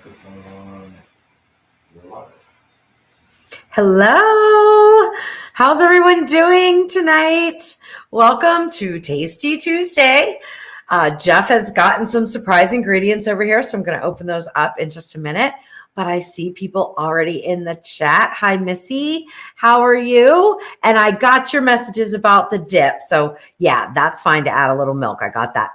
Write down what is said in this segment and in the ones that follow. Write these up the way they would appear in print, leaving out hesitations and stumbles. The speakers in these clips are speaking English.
Microphone on. You're live. Hello. How's everyone doing tonight? Welcome to Tasty Tuesday. Jeff has gotten some surprise ingredients over here, so I'm going to open those up in just a minute. But I see people already in the chat. Hi, Missy. How are you? And I got your messages about the dip. So yeah, that's fine to add a little milk. I got that.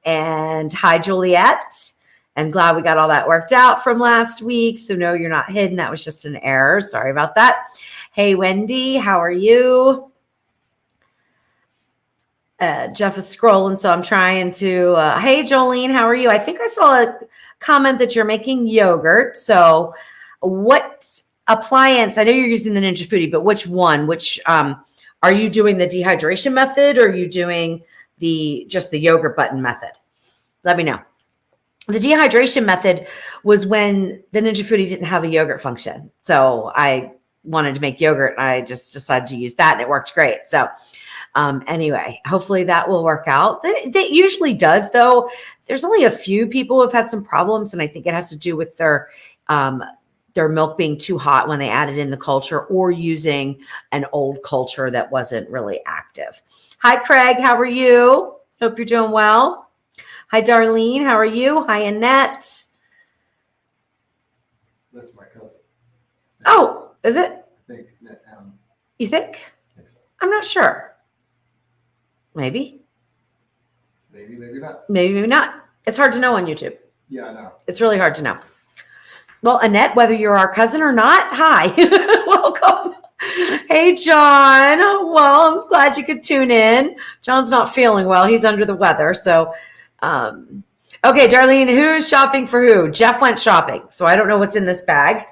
And hi, Juliet. And glad we got all that worked out from last week. So no, you're not hidden. That was just an error. Sorry about that. Hey, Wendy, how are you? Jeff is scrolling, so I'm trying to, hey, Jolene, how are you? I think I saw a comment that you're making yogurt. So what appliance, I know you're using the Ninja Foodie, but which one? Are you doing the dehydration method, or are you doing just the yogurt button method? Let me know. The dehydration method was when the Ninja Foodie didn't have a yogurt function. So I wanted to make yogurt, and I just decided to use that, and it worked great. So anyway, hopefully that will work out. That usually does, though. There's only a few people who have had some problems, and I think it has to do with their milk being too hot when they added in the culture, or using an old culture that wasn't really active. Hi, Craig. How are you? Hope you're doing well. Hi, Darlene. How are you? Hi, Annette. That's my cousin. Oh, is it? I think. You think? I think so. I'm not sure. Maybe. Maybe not. Maybe not. It's hard to know on YouTube. Yeah, I know. It's really hard to know. Well, Annette, whether you're our cousin or not, hi. Welcome. Hey, John. Well, I'm glad you could tune in. John's not feeling well. He's under the weather. So, okay, Darlene, who's shopping for who? Jeff went shopping. So I don't know what's in this bag.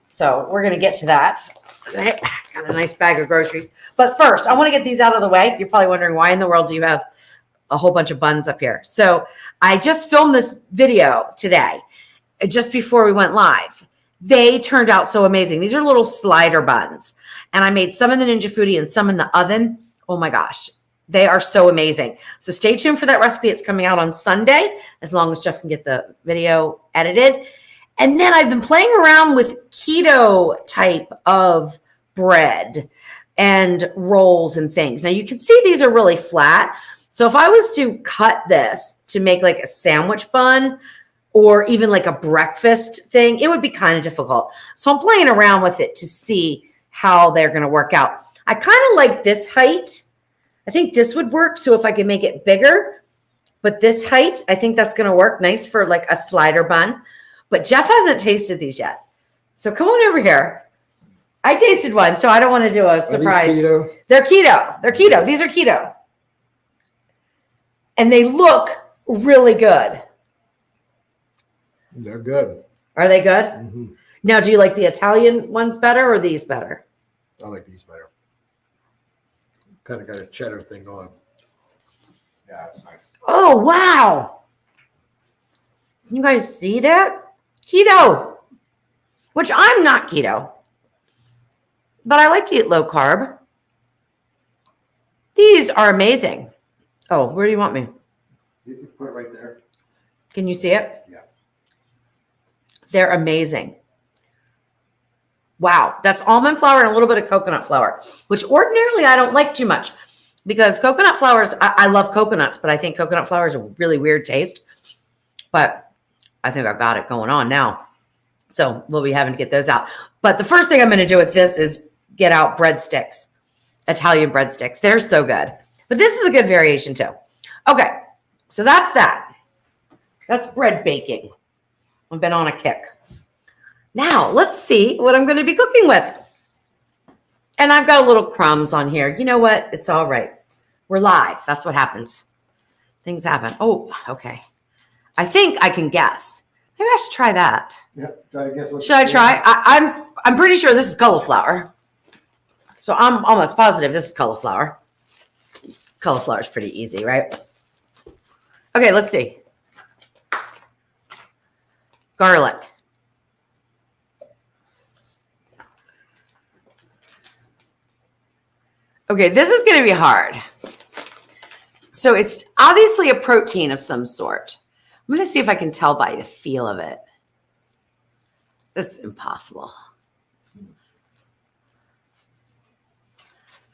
So we're going to get to that. Got a nice bag of groceries. But first, I want to get these out of the way. You're probably wondering, why in the world do you have a whole bunch of buns up here? So I just filmed this video today, just before we went live. They turned out so amazing. These are little slider buns. And I made some in the Ninja Foodie and some in the oven. Oh my gosh. They are so amazing. So stay tuned for that recipe. It's coming out on Sunday, as long as Jeff can get the video edited. And then I've been playing around with keto type of bread and rolls and things. Now you can see these are really flat. So if I was to cut this to make like a sandwich bun, or even like a breakfast thing, it would be kind of difficult. So I'm playing around with it to see how they're going to work out. I kind of like this height. I think this would work. So if I could make it bigger, but this height, I think that's going to work nice for like a slider bun. But Jeff hasn't tasted these yet. So come on over here. I tasted one, so I don't want to do a surprise. Are these keto? They're keto. They're keto. Yes. These are keto. And they look really good. They're good. Are they good? Mm-hmm. Now, do you like the Italian ones better or these better? I like these better. Kind of got a cheddar thing going. Yeah, it's nice. Oh, wow. You guys see that? Keto. Which I'm not keto. But I like to eat low carb. These are amazing. Oh, where do you want me? You can put it right there. Can you see it? Yeah. They're amazing. Wow. That's almond flour and a little bit of coconut flour, which ordinarily I don't like too much, because coconut flours, I love coconuts, but I think coconut flour is a really weird taste. But I think I've got it going on now. So we'll be having to get those out. But the first thing I'm going to do with this is get out breadsticks, Italian breadsticks. They're so good. But this is a good variation too. Okay. So that's that. That's bread baking. I've been on a kick. Now let's see what I'm going to be cooking with. And I've got a little crumbs on here. You know what? It's all right. We're live. That's what happens. Things happen. Oh, okay. I think I can guess. Maybe I should try that. Yeah. Try to guess what. Should I try? I'm pretty sure this is cauliflower. So I'm almost positive this is cauliflower. Cauliflower is pretty easy, right? Okay, let's see. Garlic. Okay, this is going to be hard. So it's obviously a protein of some sort. I'm going to see if I can tell by the feel of it. This is impossible.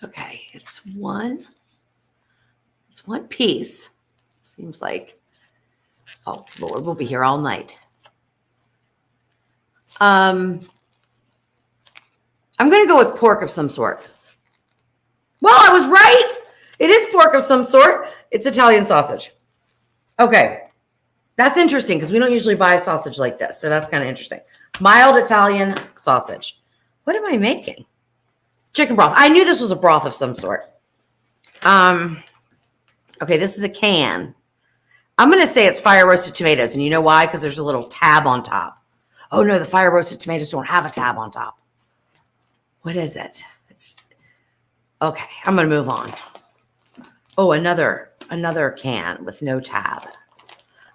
Okay, it's one piece. Seems like, oh Lord, we'll be here all night. I'm going to go with pork of some sort. Well, I was right. It is pork of some sort. It's Italian sausage. Okay. That's interesting because we don't usually buy sausage like this. So that's kind of interesting. Mild Italian sausage. What am I making? Chicken broth. I knew this was a broth of some sort. Okay, this is a can. I'm going to say it's fire roasted tomatoes. And you know why? Because there's a little tab on top. Oh no, the fire roasted tomatoes don't have a tab on top. What is it? It's okay. I'm going to move on. Oh, another can with no tab.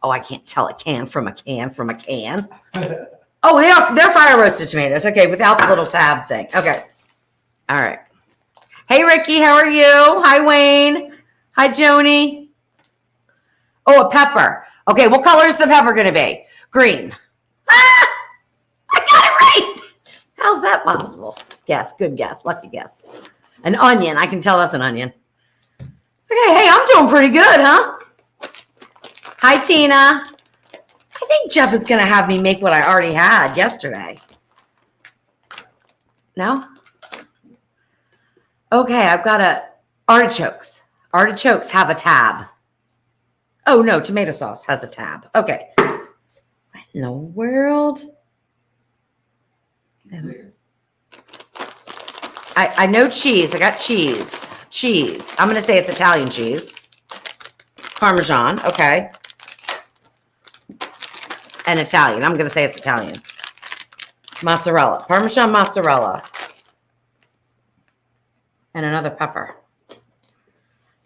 Oh, I can't tell a can from a can from a can. Oh, they're fire roasted tomatoes. Okay, without the little tab thing. Okay. All right. Hey, Ricky, how are you? Hi, Wayne. Hi, Joni. Oh, a pepper. Okay, what color is the pepper going to be? Green. Ah! I got it right. How's that possible? Guess. Good guess. Lucky guess. An onion. I can tell that's an onion. Okay, hey, I'm doing pretty good, huh? Hi, Tina. I think Jeff is going to have me make what I already had yesterday. No? Okay, I've got artichokes. Artichokes have a tab. Oh, no, tomato sauce has a tab. Okay. What in the world? I know cheese. I got cheese. Cheese. I'm going to say it's Italian cheese. Parmesan. Okay. And Italian. I'm going to say it's Italian. Mozzarella. Parmesan mozzarella. And another pepper.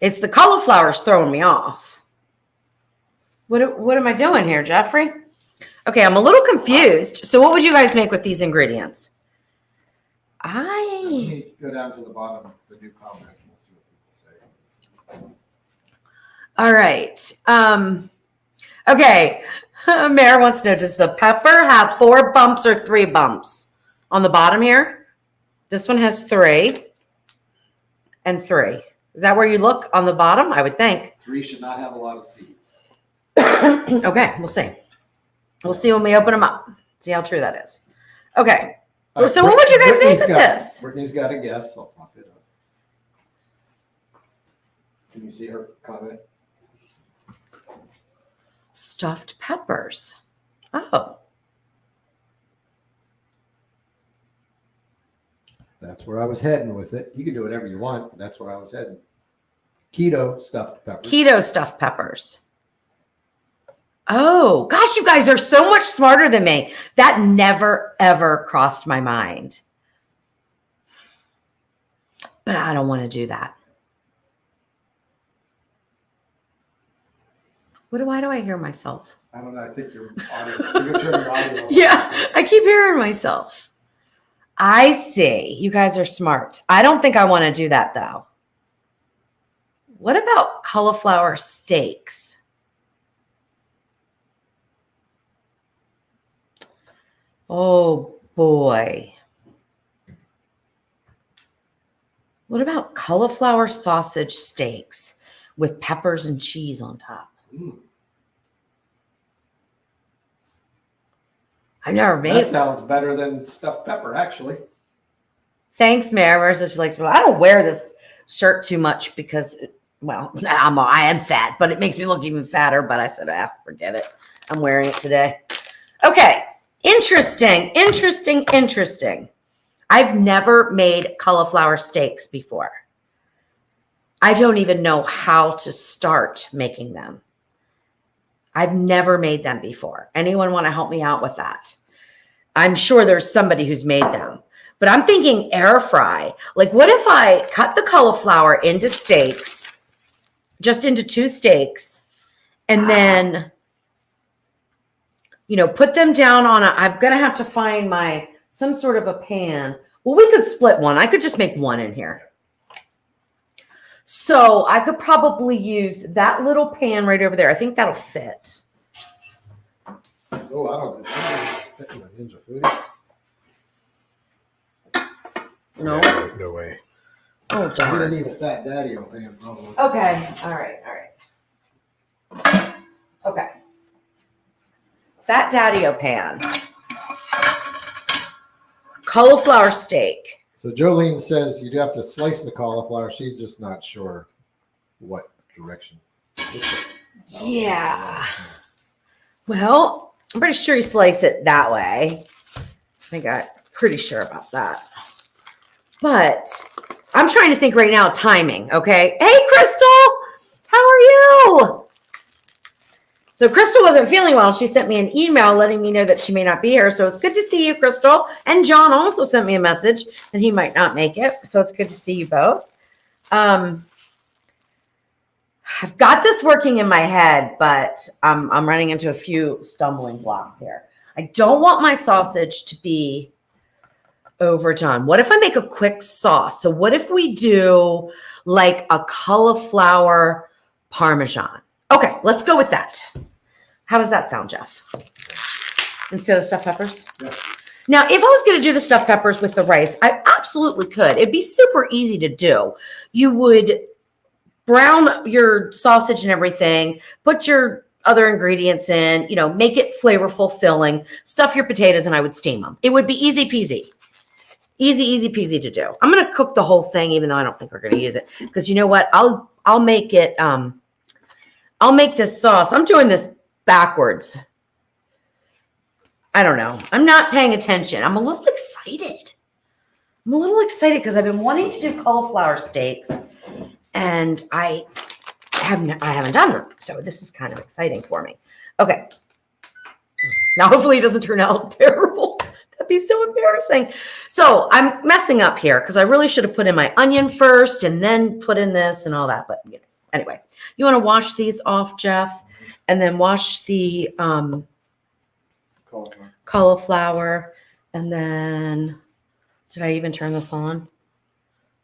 It's the cauliflower's throwing me off. What am I doing here, Jeffrey? Okay, I'm a little confused. So what would you guys make with these ingredients? Let me go down to the bottom of the new comments and we'll see what people say. All right. Okay. Mare wants to know, does the pepper have 4 bumps or 3 bumps on the bottom here? This one has 3 and 3. Is that where you look on the bottom? I would think. 3 should not have a lot of seeds. Okay, we'll see. We'll see when we open them up. See how true that is. Okay. So what would you guys make with this? Brittany's got a guess. I'll pop it up. Can you see her comment? Stuffed peppers. Oh. That's where I was heading with it. You can do whatever you want, but that's where I was heading. Keto stuffed peppers. Keto stuffed peppers. Oh, gosh, you guys are so much smarter than me. That never, ever crossed my mind. But I don't want to do that. Why do I hear myself? I don't know. I think your audio. You can turn your audio off. Yeah, I keep hearing myself. I see. You guys are smart. I don't think I want to do that, though. What about cauliflower steaks? Oh, boy. What about cauliflower sausage steaks with peppers and cheese on top? I've never made That it. sounds better than stuffed pepper, actually. Thanks, Mary. Marissa, she likes. Well, I don't wear this shirt too much because, I am fat, but it makes me look even fatter. But I said, forget it. I'm wearing it today. Okay. Interesting. I've never made cauliflower steaks before. I don't even know how to start making them. I've never made them before. Anyone want to help me out with that? I'm sure there's somebody who's made them, but I'm thinking air fry. Like, what if I cut the cauliflower into steaks, just into 2 steaks, and then, put them down on I'm going to have to find some sort of a pan. Well, we could split one. I could just make one in here. So I could probably use that little pan right over there. I think that'll fit. Oh, I don't know. fit in a Ninja Foodie? No. No way. Oh, I'm gonna darn. need a fat daddy-o pan probably. Okay. All right. Okay. Fat Daddy-o pan. Cauliflower steak. So Jolene says you do have to slice the cauliflower. She's just not sure what direction. Yeah. Well, I'm pretty sure you slice it that way. I think I'm pretty sure about that. But I'm trying to think right now timing, okay? Hey, Crystal, how are you? So Crystal wasn't feeling well. She sent me an email letting me know that she may not be here. So it's good to see you, Crystal. And John also sent me a message and he might not make it. So it's good to see you both. I've got this working in my head, but I'm running into a few stumbling blocks here. I don't want my sausage to be overdone. What if I make a quick sauce? So what if we do like a cauliflower Parmesan? Okay, let's go with that. How does that sound, Jeff? Instead of stuffed peppers? Yeah. Now, if I was going to do the stuffed peppers with the rice, I absolutely could. It'd be super easy to do. You would brown your sausage and everything, put your other ingredients in, make it flavorful, filling, stuff your potatoes, and I would steam them. It would be easy peasy. Easy peasy to do. I'm going to cook the whole thing, even though I don't think we're going to use it. Because you know what? I'll make it, I'll make this sauce. I'm doing this backwards. I don't know. I'm not paying attention. I'm a little excited. Because I've been wanting to do cauliflower steaks and I haven't done them. So this is kind of exciting for me. Okay. Now, hopefully it doesn't turn out terrible. That'd be so embarrassing. So I'm messing up here because I really should have put in my onion first and then put in this and all that. But anyway, you want to wash these off, Jeff? And then wash the cauliflower. And then, did I even turn this on?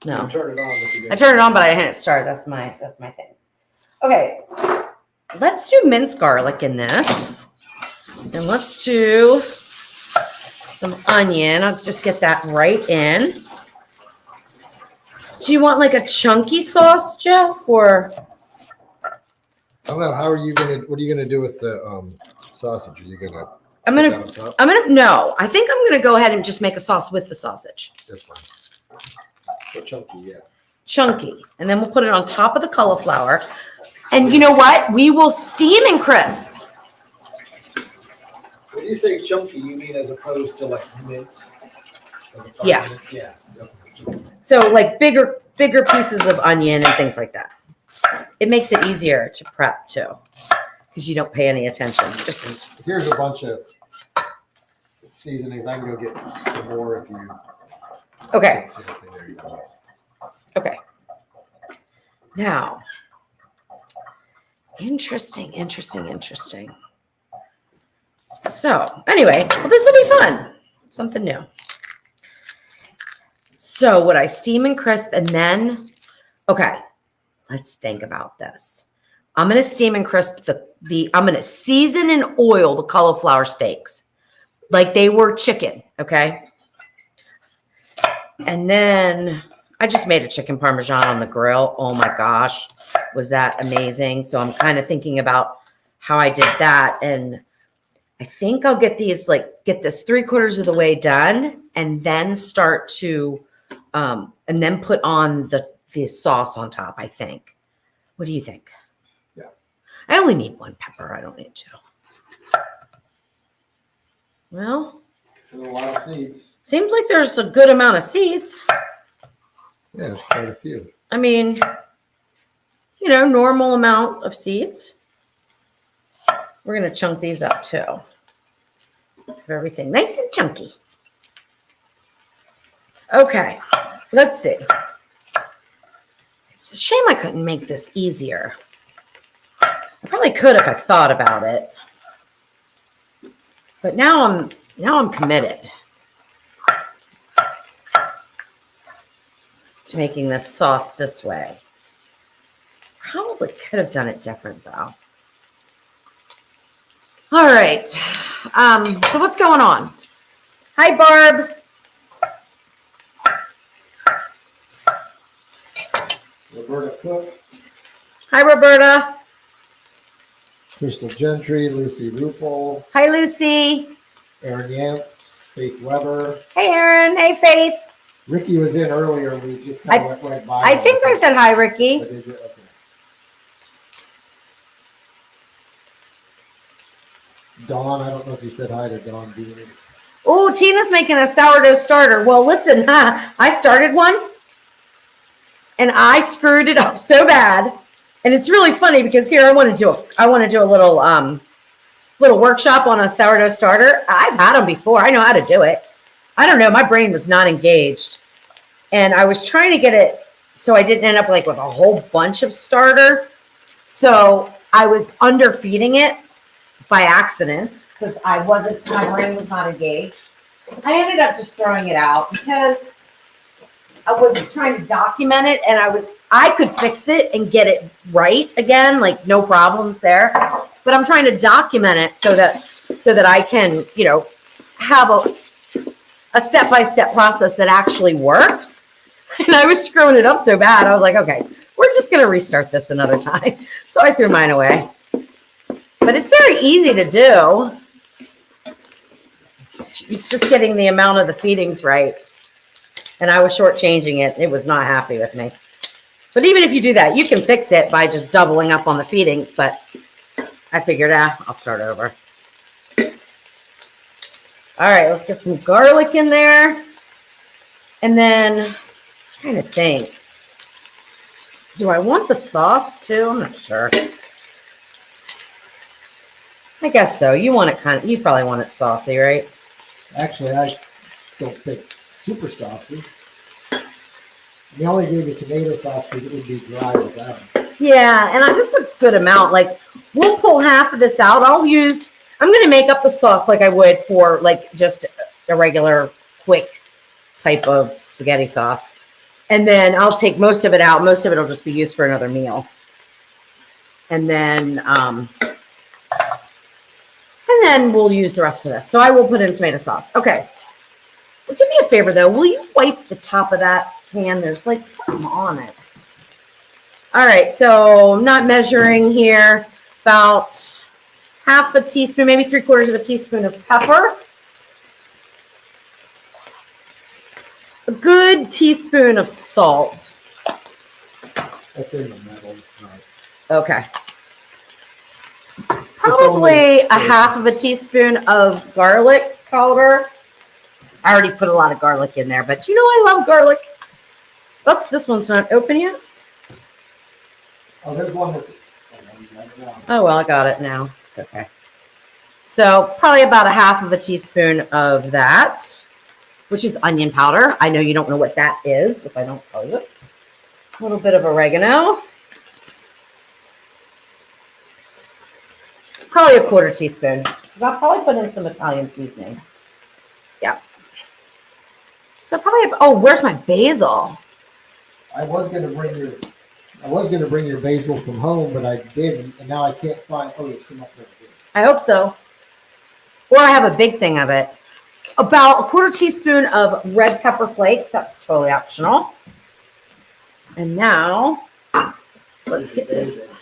No. Turn it on. I turned it on, but I didn't start. That's my thing. Okay. Let's do minced garlic in this. And let's do some onion. I'll just get that right in. Do you want like a chunky sauce, Jeff, or? I don't know. What are you gonna do with the sausage? Are you gonna? No. I think I'm gonna go ahead and just make a sauce with the sausage. That's fine. So chunky, yeah. Chunky, and then we'll put it on top of the cauliflower. And you know what? We will steam and crisp. When you say chunky, you mean as opposed to like mince? Yeah. Yeah. So like bigger pieces of onion and things like that. It makes it easier to prep too, because you don't pay any attention. Just here's a bunch of seasonings. I can go get some more if you. Okay. Okay. Now, interesting. So anyway, well, this will be fun. Something new. So would I steam and crisp and then, okay, let's think about this. I'm going to steam and crisp I'm going to season and oil the cauliflower steaks like they were chicken. Okay. And then I just made a chicken Parmesan on the grill. Oh my gosh. Was that amazing? So I'm kind of thinking about how I did that. And I think I'll get this 3/4 of the way done and then start to, and then put on the sauce on top, I think. What do you think? Yeah. I only need 1 pepper. I don't need 2. Well, a lot of seeds. Seems like there's a good amount of seeds. Yeah, there's quite a few. I mean, normal amount of seeds. We're going to chunk these up too. Have everything nice and chunky. Okay, let's see. It's a shame I couldn't make this easier. I probably could if I thought about it. But now I'm committed to making this sauce this way. Probably could have done it different though. All right. So what's going on? Hi, Barb. Roberta Cook, Hi, Roberta. Crystal Gentry, Lucy Rupel, Hi, Lucy. Aaron Yance, Faith Weber. Hey, Aaron. Hey, Faith. Ricky was in earlier. We just kind of went right by. I think I said hi, Ricky. Okay. Dawn, I don't know if you said hi to Dawn Bean. Oh, Tina's making a sourdough starter. Well, listen, I started one and I screwed it up so bad. And it's really funny because here I want to do a little workshop on a sourdough starter. I've had them before. I know how to do it. I don't know. My brain was not engaged. And I was trying to get it so I didn't end up with a whole bunch of starter. So I was underfeeding it by accident because my brain was not engaged. I ended up just throwing it out because I was trying to document it and I could fix it and get it right again, no problems there. But I'm trying to document it so that I can, have a step-by-step process that actually works. And I was screwing it up so bad. I was like, okay, we're just going to restart this another time. So I threw mine away. But it's very easy to do. It's just getting the amount of the feedings right. And I was shortchanging it. It was not happy with me. But even if you do that, you can fix it by just doubling up on the feedings. But I figured, I'll start over. All right, let's get some garlic in there. And then, I'm trying to think. Do I want the sauce too? I'm not sure. I guess so. You probably want it saucy, right? Actually, I don't think super saucy. They only gave me tomato sauce because it would be dry without it. Yeah, and this is a good amount. We'll pull half of this out. I'm going to make up the sauce like I would for just a regular quick type of spaghetti sauce. And then I'll take most of it out. Most of it will just be used for another meal. And then we'll use the rest for this. So I will put in tomato sauce. Okay. Well, do me a favor, though. Will you wipe the top of that pan? There's something on it. All right. So I'm not measuring here. About half a teaspoon, maybe 3/4 of a teaspoon of pepper. A good teaspoon of salt. That's in the middle. It's not. Okay. Probably a half of a teaspoon of garlic powder. I already put a lot of garlic in there, but I love garlic. Oops, this one's not open yet. Oh, there's one that's. Oh, well, I got it now. It's okay. So probably about a half of a teaspoon of that, which is onion powder. I know you don't know what that is if I don't tell you. A little bit of oregano. Probably a 1/4 teaspoon, because I'll probably put in some Italian seasoning. Yeah. So probably, where's my basil? I was gonna bring your basil from home, but I didn't, and now I can't find. Oh, there's some up there. I hope so. Or I have a big thing of it. About a 1/4 teaspoon of red pepper flakes. That's totally optional. And now, let's get this.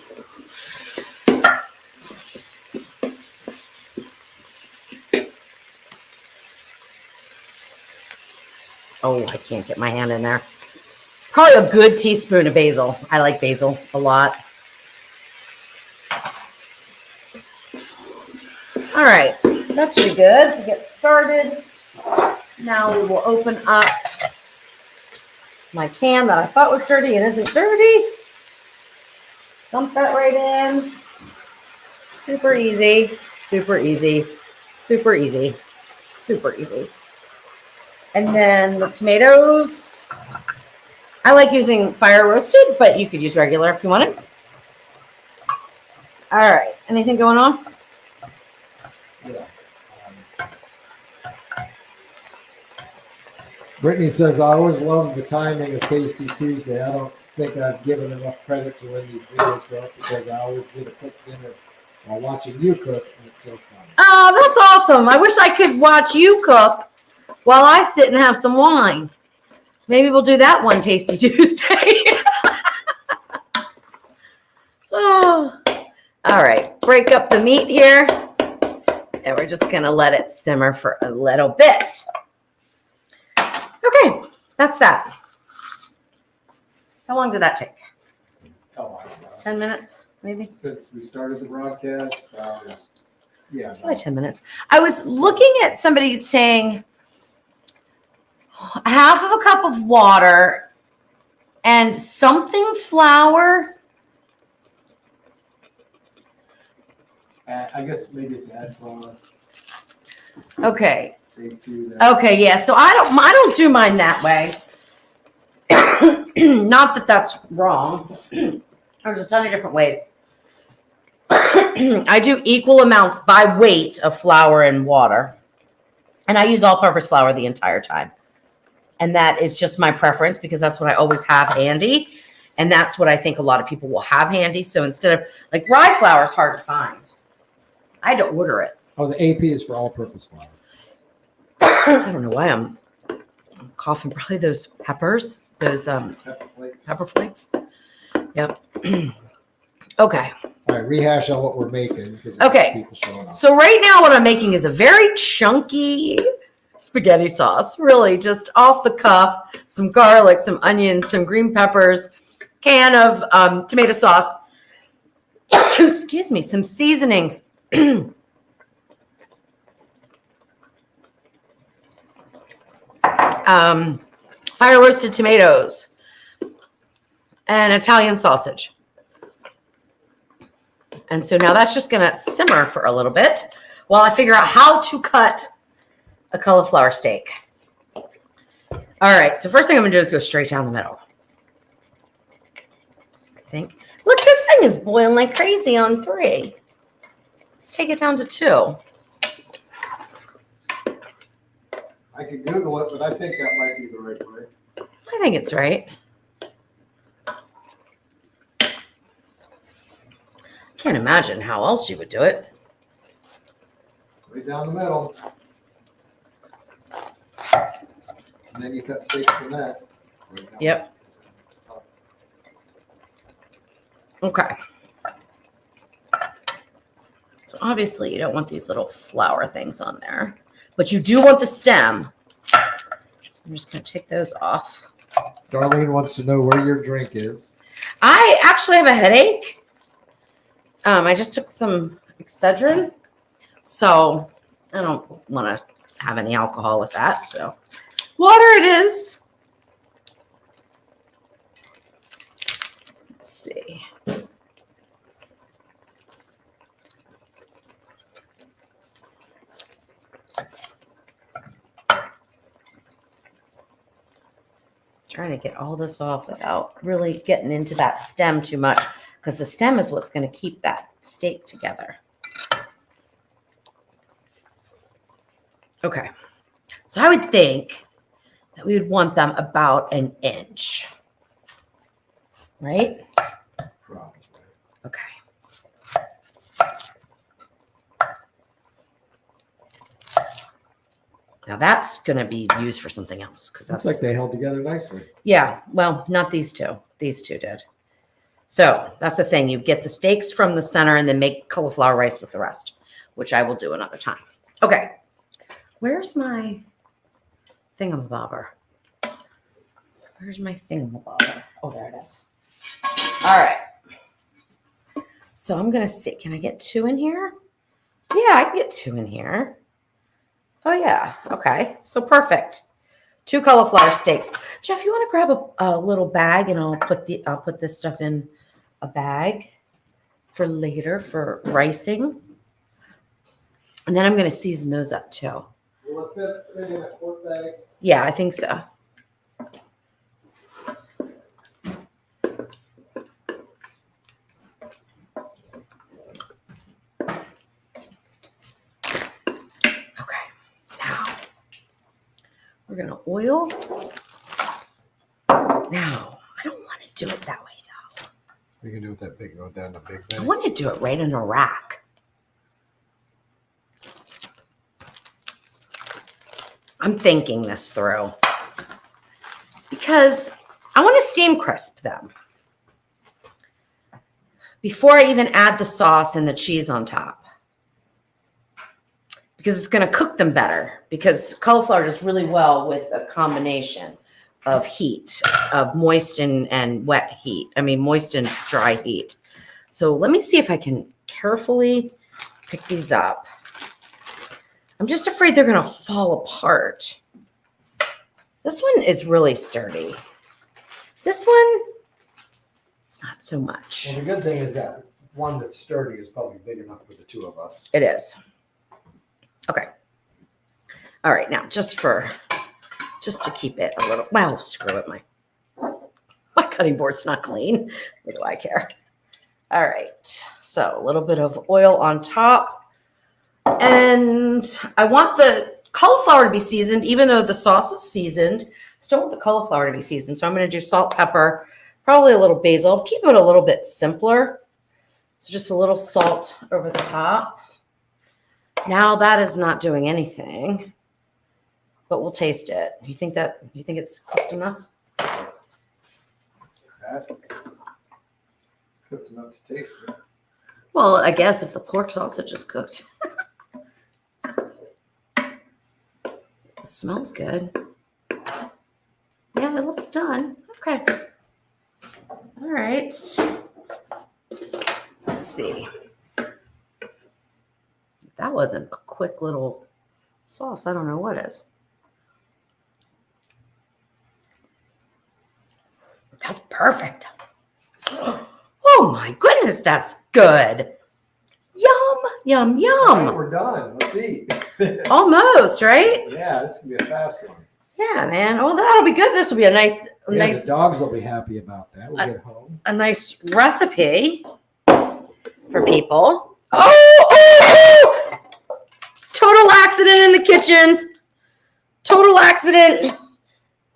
Oh, I can't get my hand in there. Probably a good teaspoon of basil. I like basil a lot. All right, that should be good to get started. Now we will open up my can that I thought was dirty and isn't dirty. Dump that right in. Super easy, super easy, super easy, super easy. And then the tomatoes. I like using fire roasted, but you could use regular if you wanted. All right, anything going on? Yeah. Brittany says, I always love the timing of Tasty Tuesday. I don't think I've given enough credit to when these videos go up because I always get a quick dinner while watching you cook, and it's so fun. Oh, that's awesome. I wish I could watch you cook while I sit and have some wine. Maybe we'll do that one Tasty Tuesday. Oh, all right. Break up the meat here. And we're just going to let it simmer for a little bit. Okay, that's that. How long did that take? Oh, I don't know. 10 minutes, maybe? Since we started the broadcast, yeah. It's probably 10 minutes. I was looking at somebody saying half of a cup of water and something flour. I guess maybe it's add flour. Okay. Take 2 there. Okay, yeah. So I don't do mine that way. Not that that's wrong. There's a ton of different ways. I do equal amounts by weight of flour and water. And I use all-purpose flour the entire time. And that is just my preference because that's what I always have handy. And that's what I think a lot of people will have handy. So instead of, like, rye flour is hard to find. I had to order it. Oh, the AP is for all-purpose flour. I don't know why I'm coughing. Probably those peppers, those pepper flakes. Yep. Okay. All right, rehash on what we're making. Okay. People showing up. So right now what I'm making is a very chunky spaghetti sauce. Really just off the cuff. Some garlic, some onions, some green peppers, can of tomato sauce. Excuse me, some seasonings. Fire roasted tomatoes and Italian sausage. And so now that's just going to simmer for a little bit while I figure out how to cut a cauliflower steak. All right, so first thing I'm going to do is go straight down the middle. I think. Look, this thing is boiling like crazy on 3. Let's take it down to 2. I could Google it, but I think that might be the right way. I think it's right. Can't imagine how else you would do it. Right down the middle. And then you cut steaks from that. Right down. Yep. Okay. So obviously you don't want these little flower things on there, but you do want the stem. So I'm just going to take those off. Darlene wants to know where your drink is. I actually have a headache. I just took some Excedrin, so I don't want to have any alcohol with that. So water it is. Let's see. Trying to get all this off without really getting into that stem too much, because the stem is what's going to keep that steak together. Okay, so I would think that we would want them about 1 inch, right? Probably. Okay. Now that's going to be used for something else, because that's Looks like they held together nicely. yeah. Well, not these two. These two did. So that's the thing. You get the steaks from the center and then make cauliflower rice with the rest, which I will do another time. Okay. Where's my thingamabobber? Where's my thingamabobber? Oh, there it is. All right. So I'm going to see. Can I get 2 in here? Yeah, I can get 2 in here. Oh, yeah. Okay. So perfect. 2 cauliflower steaks. Jeff, you want to grab a little bag, and I'll put this stuff in a bag for later for ricing. And then I'm going to season those up too. Will it fit in a quart bag? Yeah, I think so. Okay. Now we're going to oil. Now, I don't want to do it that way though. You can do it that big, go down the big I bag. want to do it right in a rack. I'm thinking this through because I want to steam crisp them before I even add the sauce and the cheese on top, because it's going to cook them better, because cauliflower does really well with a combination of heat, of moist and wet heat. I mean, moist and dry heat. So let me see if I can carefully pick these up. I'm just afraid they're going to fall apart. This one is really sturdy. This one, it's not so much. Well, the good thing is that one that's sturdy is probably big enough for the two of us. It is. Okay. All right. Now, just to keep it a little, well, screw it. My cutting board's not clean. What do I care? All right. So a little bit of oil on top. And I want the cauliflower to be seasoned, even though the sauce is seasoned. Still want the cauliflower to be seasoned. So I'm going to do salt, pepper, probably a little basil. Keep it a little bit simpler. So just a little salt over the top. Now that is not doing anything, but we'll taste it. You think it's cooked enough? It's cooked enough to taste it. Well, I guess if the pork's also just cooked. It smells good. Yeah, it looks done. Okay. All right. Let's see. If that wasn't a quick little sauce, I don't know what is. That's perfect. Oh my goodness, that's good. Yum, yum, yum. All right, we're done. Let's eat. Almost, right? Yeah, this is gonna be a fast one. Yeah, man. Oh, that'll be good. This will be a nice, The dogs will be happy about that. We'll get home. a nice recipe for people. Oh! Total accident in the kitchen. Total accident.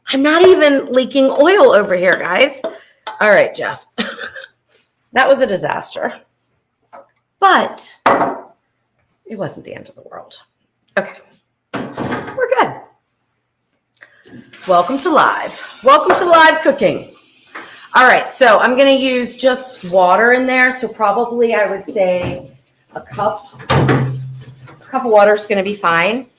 I'm not even leaking oil over here, guys. All right, Jeff. That was a disaster. But it wasn't the end of the world. Okay. We're good. Welcome to live. Welcome to live cooking. All right, so I'm going to use just water in there. So probably I would say a cup of water is going to be fine.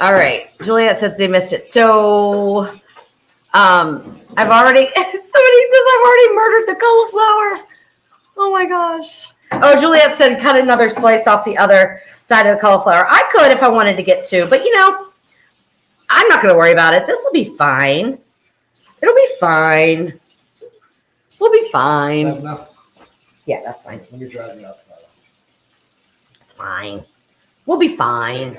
All right, Juliet said they missed it. So I've already, somebody says I've already murdered the cauliflower. Oh my gosh. Oh, Juliet said cut another slice off the other side of the cauliflower. I could if I wanted to get two, but I'm not going to worry about it. This will be fine. It'll be fine. We'll be fine. Is that enough? Yeah, that's fine. Let me dry it out. It's fine. We'll be fine.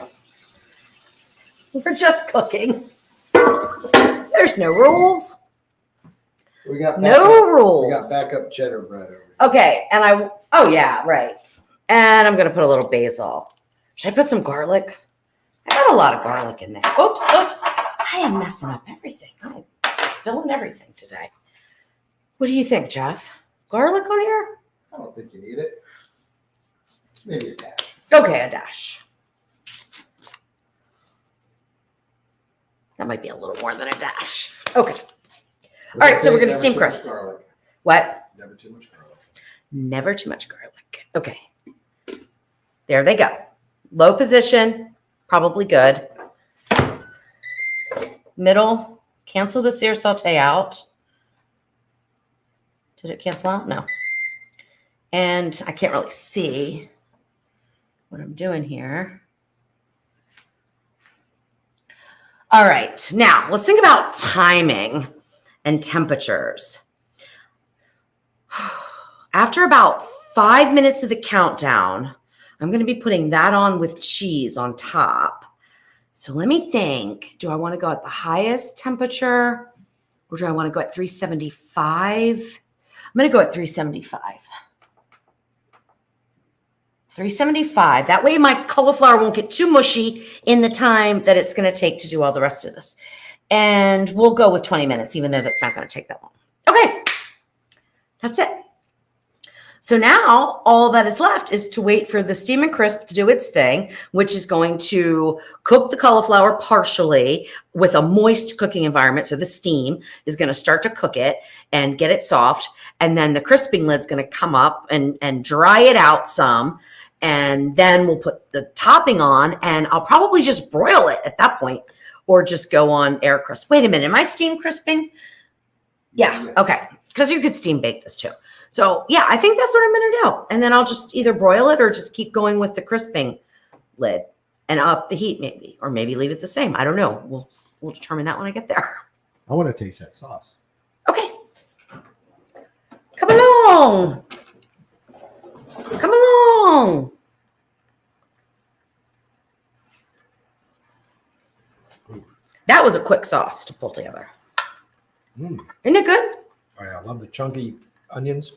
We're just cooking. There's no rules. We got rules. We got backup cheddar bread over here. Okay, and oh yeah, right. And I'm gonna put a little basil. Should I put some garlic? I got a lot of garlic in there. Oops. I am messing up everything. I'm spilling everything today. What do you think, Jeff? Garlic on here? I don't think you need it. Maybe a dash. Okay, a dash. That might be a little more than a dash. Okay. All right, so we're gonna steam crisp. What? Never too much garlic. Never too much garlic. Okay. There they go. Low position, probably good. Middle, cancel the sear saute out. Did it cancel out? No. And I can't really see what I'm doing here. All right, now let's think about timing and temperatures. After about 5 minutes of the countdown, I'm going to be putting that on with cheese on top. So let me think. Do I want to go at the highest temperature or do I want to go at 375? I'm going to go at 375. 375. That way my cauliflower won't get too mushy in the time that it's going to take to do all the rest of this. And we'll go with 20 minutes, even though that's not going to take that long. Okay. That's it. So now all that is left is to wait for the steam and crisp to do its thing, which is going to cook the cauliflower partially with a moist cooking environment. So the steam is going to start to cook it and get it soft. And then the crisping lid's going to come up and dry it out some. And then we'll put the topping on, and I'll probably just broil it at that point or just go on air crisp. Wait a minute. Am I steam crisping? Yeah. Okay. Because you could steam bake this too. So yeah, I think that's what I'm going to do. And then I'll just either broil it or just keep going with the crisping lid and up the heat maybe, or maybe leave it the same. I don't know. We'll determine that when I get there. I want to taste that sauce. Okay. Come along. Come along. That was a quick sauce to pull together. Isn't it good? Oh, yeah, I love the chunky onions.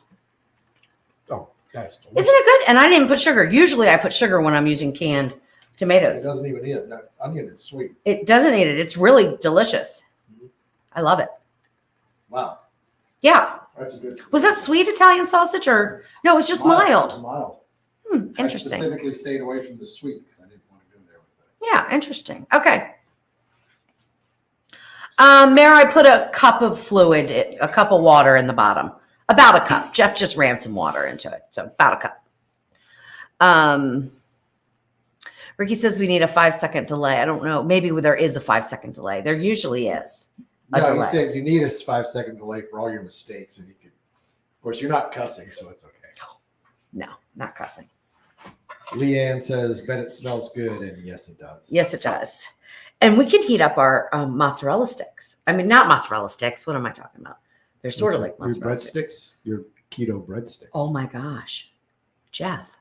Oh, that's delicious. Isn't it good? And I didn't put sugar. Usually I put sugar when I'm using canned It tomatoes. doesn't even need it. That onion is sweet. It doesn't need it. It's really delicious. I love it. Wow. Yeah. That's a good. Was that sweet Italian sausage or no, it was just mild. Mild. Interesting. I specifically stayed away from the sweet because I didn't want to go there with it. Yeah, interesting. Okay. Mary, I put a cup of fluid, a cup of water in the bottom. About a cup. Jeff just ran some water into it. So about a cup. Ricky says we need a 5-second delay. I don't know. Maybe there is a 5-second delay. There usually is a No, delay. he said you need a 5-second delay for all your mistakes, and you could. Of course, you're not cussing, so it's okay. No, not cussing. Leanne says, "Bet it smells good," and yes, it does. Yes, it does. And we can heat up our mozzarella sticks. I mean, not mozzarella sticks. What am I talking about? They're sort of like your mozzarella breadsticks. Your keto breadsticks. Oh my gosh, Jeff.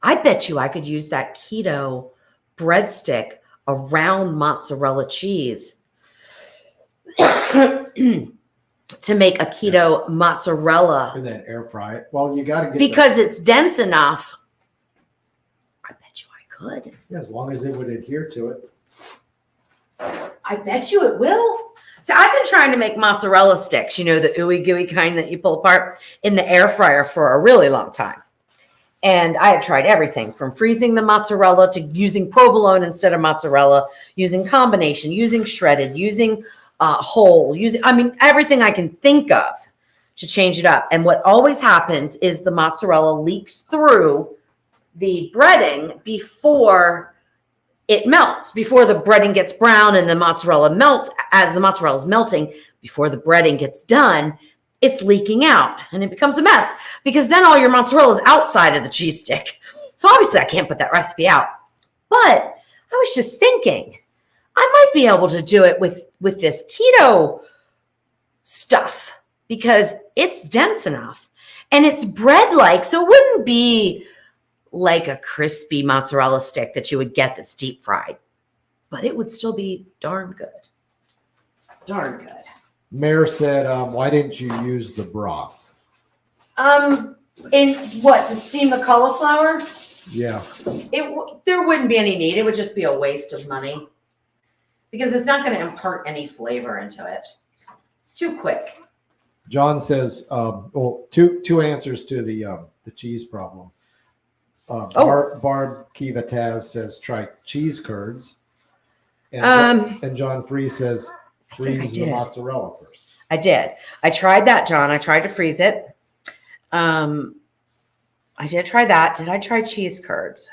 I bet you I could use that keto breadstick around mozzarella cheese to make a keto mozzarella. And then air fry it. Well, you got to get Because it's dense enough. I bet you I could. yeah, as long as it would adhere to it. I bet you it will. So I've been trying to make mozzarella sticks, you know, the ooey gooey kind that you pull apart in the air fryer for a really long time. And I have tried everything from freezing the mozzarella to using provolone instead of mozzarella, using combination, using shredded, using whole, everything I can think of to change it up. And what always happens is the mozzarella leaks through the breading before it melts, before the breading gets brown and the mozzarella melts. As the mozzarella is melting, before the breading gets done, it's leaking out and it becomes a mess because then all your mozzarella is outside of the cheese stick. So obviously I can't put that recipe out. But I was just thinking, I might be able to do it with this keto stuff because it's dense enough and it's bread-like, so it wouldn't be like a crispy mozzarella stick that you would get that's deep fried, but it would still be darn good. Darn good. Mayor said, "Why didn't you use the broth?" In what, to steam the cauliflower? Yeah. There wouldn't be any need. It would just be a waste of money because it's not going to impart any flavor into it. It's too quick. John says, two answers to the cheese problem. Barb Kiva Taz says try cheese curds, and John Free says freeze the mozzarella first. I did. I tried that, John. I tried to freeze it. I did try that. Did I try cheese curds?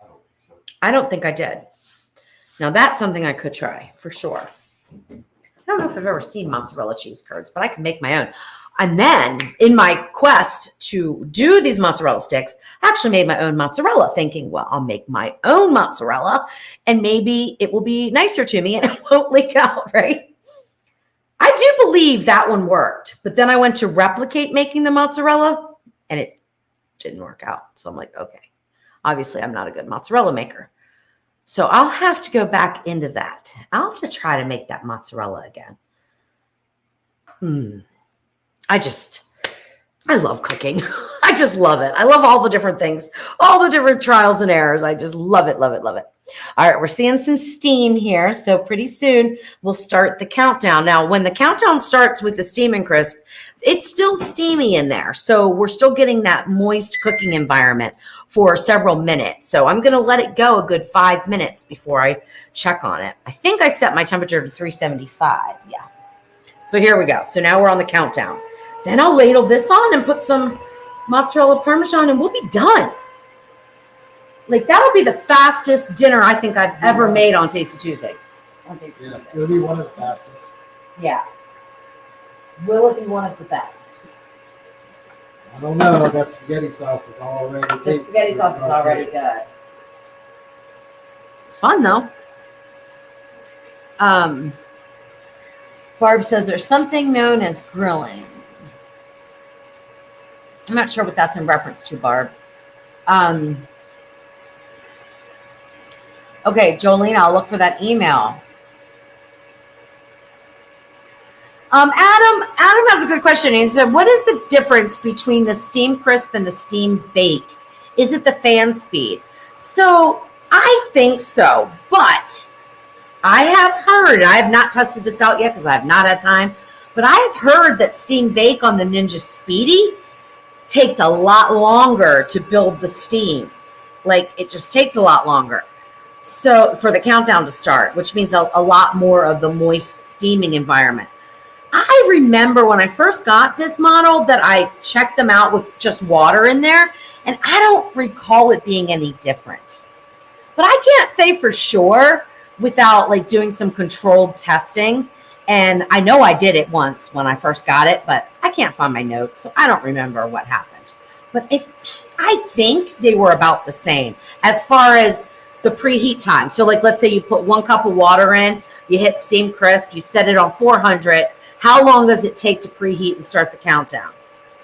I don't think so. I don't think I did. Now that's something I could try for sure. I don't know if I've ever seen mozzarella cheese curds, but I can make my own. And then in my quest to do these mozzarella sticks, I actually made my own mozzarella thinking, well, I'll make my own mozzarella and maybe it will be nicer to me and it won't leak out, right? I do believe that one worked, but then I went to replicate making the mozzarella and it didn't work out. So I'm like, okay, obviously I'm not a good mozzarella maker. So I'll have to go back into that. I'll have to try to make that mozzarella again. I love cooking. I just love it. I love all the different things, all the different trials and errors. I just love it, love it, love it. All right, we're seeing some steam here. So pretty soon we'll start the countdown. Now, when the countdown starts with the steam and crisp, it's still steamy in there. So we're still getting that moist cooking environment for several minutes. So I'm going to let it go a good 5 minutes before I check on it. I think I set my temperature to 375. Yeah. So here we go. So now we're on the countdown. Then I'll ladle this on and put some mozzarella Parmesan and we'll be done. Like, that'll be the fastest dinner I think I've ever made on Tasty Tuesdays. Yeah, it'll be one of the fastest. Yeah. Will it be one of the best? I don't know. That spaghetti sauce is already tasty. The spaghetti sauce is already good. It's fun, though. Barb says there's something known as grilling. I'm not sure what that's in reference to, Barb. Okay, Jolene, I'll look for that email. Adam has a good question. He said, what is the difference between the steam crisp and the steam bake? Is it the fan speed? So I think so, but I have heard, I have not tested this out yet because I have not had time, but I have heard that steam bake on the Ninja Speedy takes a lot longer to build the steam. Like, it just takes a lot longer. So for the countdown to start, which means a lot more of the moist steaming environment. I remember when I first got this model that I checked them out with just water in there, and I don't recall it being any different. But I can't say for sure without like doing some controlled testing. And I know I did it once when I first got it, but I can't find my notes, so I don't remember what happened. But I think they were about the same as far as the preheat time. So like, let's say you put 1 cup of water in, you hit steam crisp, you set it on 400. How long does it take to preheat and start the countdown?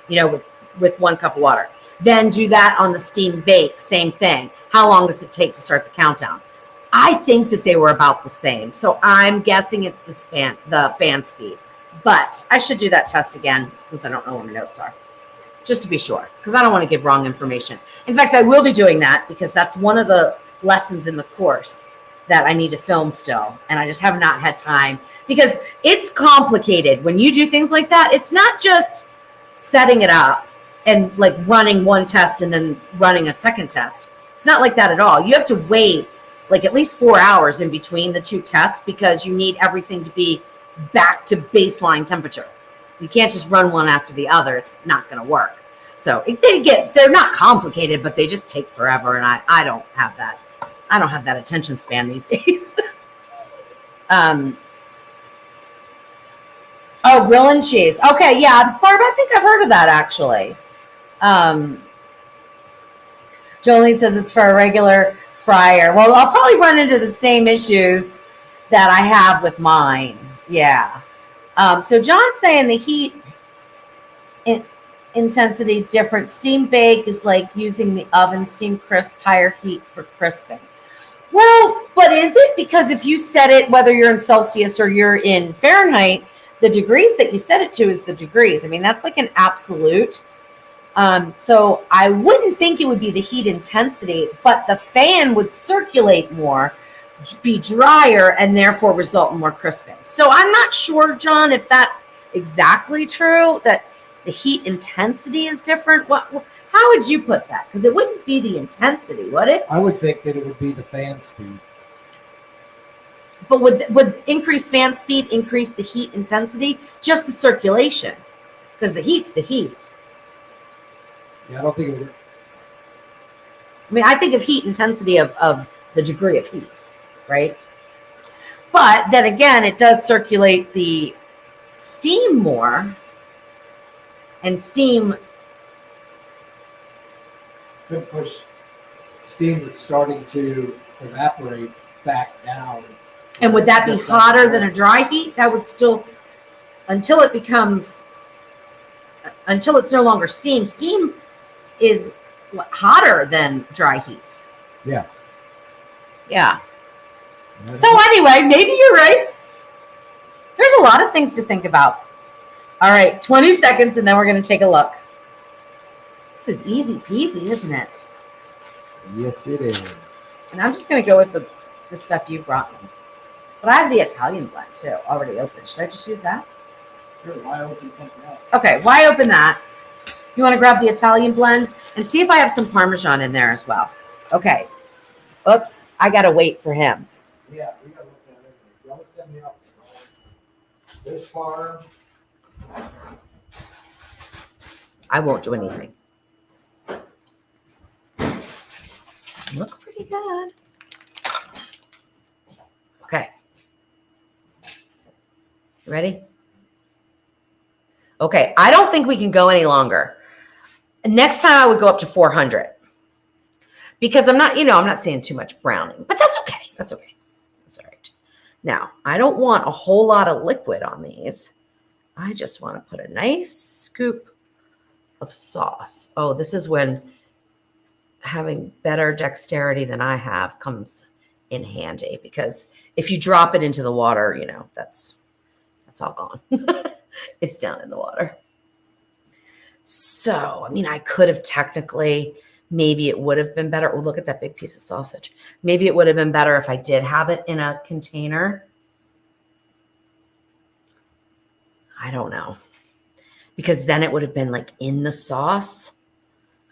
You know, with 1 cup of water. Then do that on the steam bake, same thing. How long does it take to start the countdown? I think that they were about the same. So I'm guessing it's the fan speed. But I should do that test again since I don't know where my notes are. Just to be sure, because I don't want to give wrong information. In fact, I will be doing that because that's one of the lessons in the course that I need to film still. And I just have not had time because it's complicated. When you do things like that, it's not just setting it up and like running one test and then running a second test. It's not like that at all. You have to wait like at least 4 hours in between the two tests because you need everything to be back to baseline temperature. You can't just run one after the other. It's not going to work. So they're not complicated, but they just take forever. And I don't have that. I don't have that attention span these days. Oh, grill and cheese. Okay, yeah, Barb, I think I've heard of that actually. Jolene says it's for a regular fryer. Well, I'll probably run into the same issues that I have with mine. Yeah. So John's saying the heat intensity different. Steam bake is like using the oven. Steam crisp, higher heat for crisping. Well, but is it? Because if you set it, whether you're in Celsius or you're in Fahrenheit, the degrees that you set it to is the degrees. I mean, that's like an absolute. So I wouldn't think it would be the heat intensity, but the fan would circulate more, be drier, and therefore result in more crisping. So I'm not sure, John, if that's exactly true, that the heat intensity is different. How would you put that? Because it wouldn't be the intensity, would it? I would think that it would be the fan speed. But would increased fan speed increase the heat intensity? Just the circulation, because the heat's the heat. Yeah, I don't think it would. I mean, I think of heat intensity of the degree of heat, right? But then again, it does circulate the steam more, and steam could push steam that's starting to evaporate back down. And would that be hotter than a dry heat? That would still, until it's no longer steam. Steam is hotter than dry heat. Yeah. Yeah. So anyway, maybe you're right. There's a lot of things to think about. All right, 20 seconds, and then we're going to take a look. This is easy peasy, isn't it? Yes, it is. And I'm just going to go with the stuff you brought me. But I have the Italian blend too, already open. Should I just use that? Sure, why open something else? Okay, why open that? You want to grab the Italian blend and see if I have some Parmesan in there as well. Okay. Oops, I got to wait for him. Yeah, we gotta look at it. You want to send me up? There's farm. I won't do anything. Look pretty good. Okay. Ready? Okay, I don't think we can go any longer. Next time I would go up to 400. Because I'm not saying too much browning, but that's okay. That's okay. That's all right. Now, I don't want a whole lot of liquid on these. I just want to put a nice scoop of sauce. Oh, this is when having better dexterity than I have comes in handy, because if you drop it into the water, that's all gone. It's down in the water. So, I could have technically, maybe it would have been better. Oh, look at that big piece of sausage. Maybe it would have been better if I did have it in a container. I don't know. Because then it would have been like in the sauce.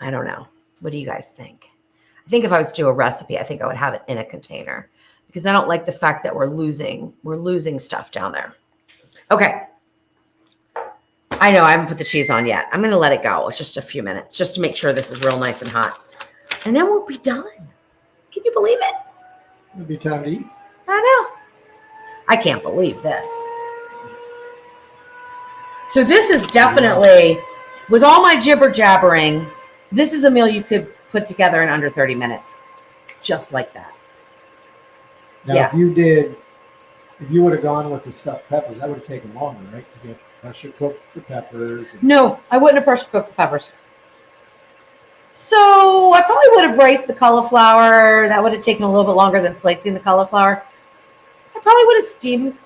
I don't know. What do you guys think? I think if I was to do a recipe, I think I would have it in a container, because I don't like the fact that we're losing stuff down there. Okay. I know I haven't put the cheese on yet. I'm going to let it go. It's just a few minutes just to make sure this is real nice and hot. And then we'll be done. Can you believe it? It'll be time to eat. I know. I can't believe this. So this is definitely, with all my jibber jabbering, this is a meal you could put together in under 30 minutes. Just like that. Now, Yeah. if you would have gone with the stuffed peppers, that would have taken longer, right? Because you have to pressure cook the peppers. No, I wouldn't have pressure cooked the peppers. So I probably would have riced the cauliflower. That would have taken a little bit longer than slicing the cauliflower. I probably would have steamed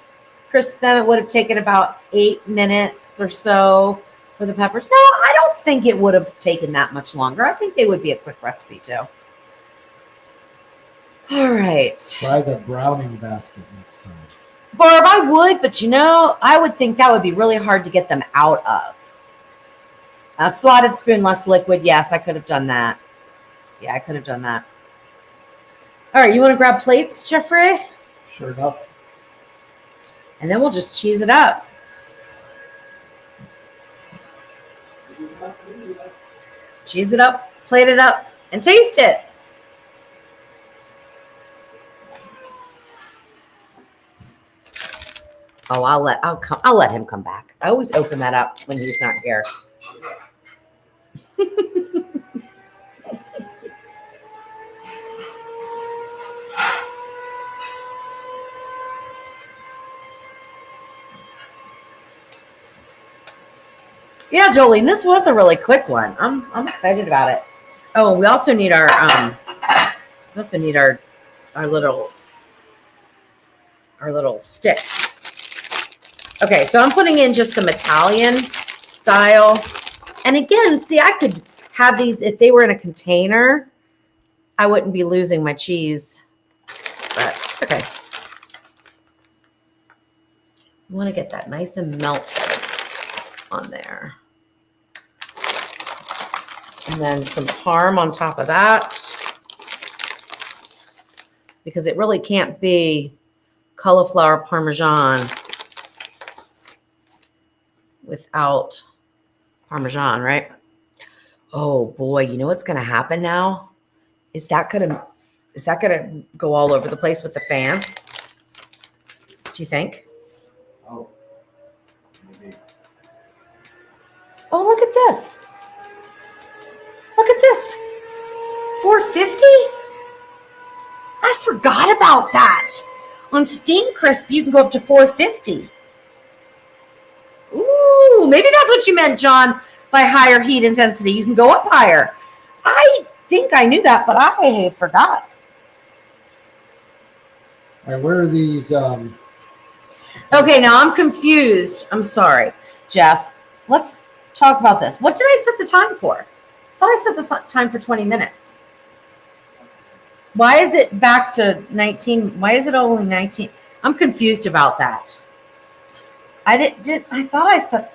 crisped them. It would have taken about 8 minutes or so for the peppers. No, I don't think it would have taken that much longer. I think they would be a quick recipe too. All right. Try the browning basket next time. Barb, I would, but I would think that would be really hard to get them out of. A slotted spoon, less liquid. Yes, I could have done that. Yeah, I could have done that. All right, you want to grab plates, Jeffrey? Sure enough. And then we'll just cheese it up. Cheese it up, plate it up, and taste it. Oh, I'll let him come back. I always open that up when he's not here. Yeah, Jolene, this was a really quick one. I'm excited about it. Oh, we also need our little sticks. Okay, so I'm putting in just some Italian style. And again, see, I could have these, if they were in a container, I wouldn't be losing my cheese, but it's okay. You want to get that nice and melted on there. And then some parm on top of that, because it really can't be cauliflower Parmesan without Parmesan, right? Oh boy, you know what's gonna happen now? Is that gonna go all over the place with the fan? Do you think? Oh, maybe. Oh, look at this. Look at this. 450? I forgot about that. On Steam Crisp, you can go up to 450. Ooh, maybe that's what you meant, John, by higher heat intensity. You can go up higher. I think I knew that, but I forgot. All right, where are these? Okay, now I'm confused. I'm sorry, Jeff. Let's talk about this. What did I set the time for? thought I set this time for 20 minutes. Why is it back to 19? Why is it only 19? I'm confused about that. I thought I set.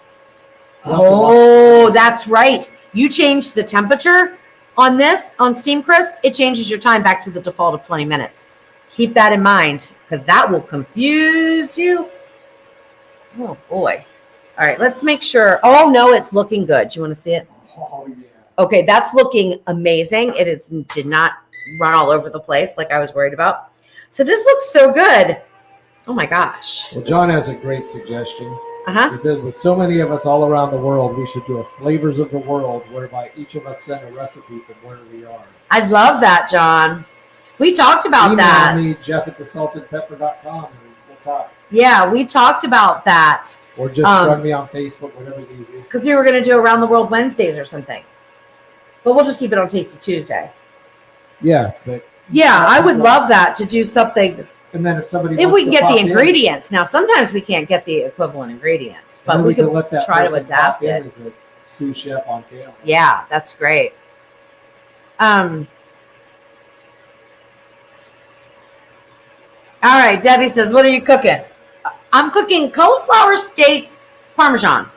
Oh, that's right. You changed the temperature on this, on Steam Crisp. It changes your time back to the default of 20 minutes. Keep that in mind because that will confuse you. Oh, boy. All right, let's make sure. Oh, no, it's looking good. Do you want to see it? Oh, yeah. Okay, that's looking amazing. It did not run all over the place like I was worried about. So this looks so good. Oh, my gosh. Well, John has a great suggestion. Uh-huh. He says, with so many of us all around the world, we should do a Flavors of the World, whereby each of us send a recipe from where we are. I love that, John. We talked about that. Email me, jeff@thesaltedpepper.com, and we'll talk. Yeah, we talked about that. Or just friend me on Facebook, whatever's easiest. Because we were going to do Around the World Wednesdays or something. But we'll just keep it on Tasty Tuesday. Yeah, but... Yeah, I would love that, to do something... And then if we can get the ingredients. Now, sometimes we can't get the equivalent ingredients, but we could try to adapt it. As a sous chef on camera. Yeah, that's great. All right, Debbie says, what are you cooking? I'm cooking cauliflower steak Parmesan.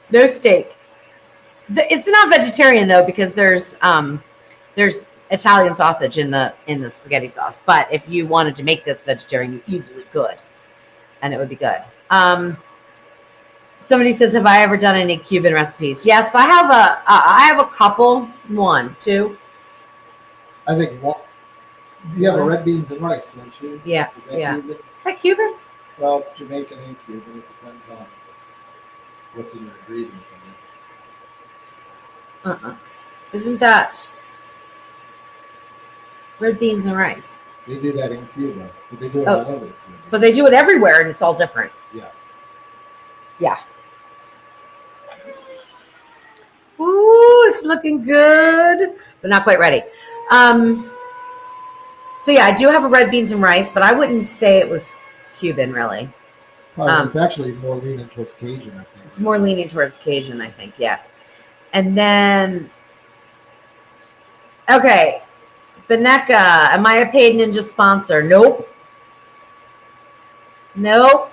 There's steak. It's not vegetarian though, because there's Italian sausage in the spaghetti sauce. But if you wanted to make this vegetarian, you easily could, and it would be good. Somebody says, have I ever done any Cuban recipes? Yes, I have a couple. 1, 2. I think you have a red beans and rice, don't you? Yeah. Is that Cuban? Is that Cuban? Well, it's Jamaican and Cuban. It depends on what's in your ingredients, I guess. Isn't that red beans and rice? They do that in Cuba, but they do it all over the Cuba. But they do it everywhere, and it's all different. Yeah. Yeah. Ooh, it's looking good, but not quite ready. So yeah, I do have a red beans and rice, but I wouldn't say it was Cuban, really. Probably, it's actually more leaning towards Cajun, I think. It's more leaning towards Cajun, I think, yeah. And then, okay, Beneka, am I a paid Ninja sponsor? Nope. Nope.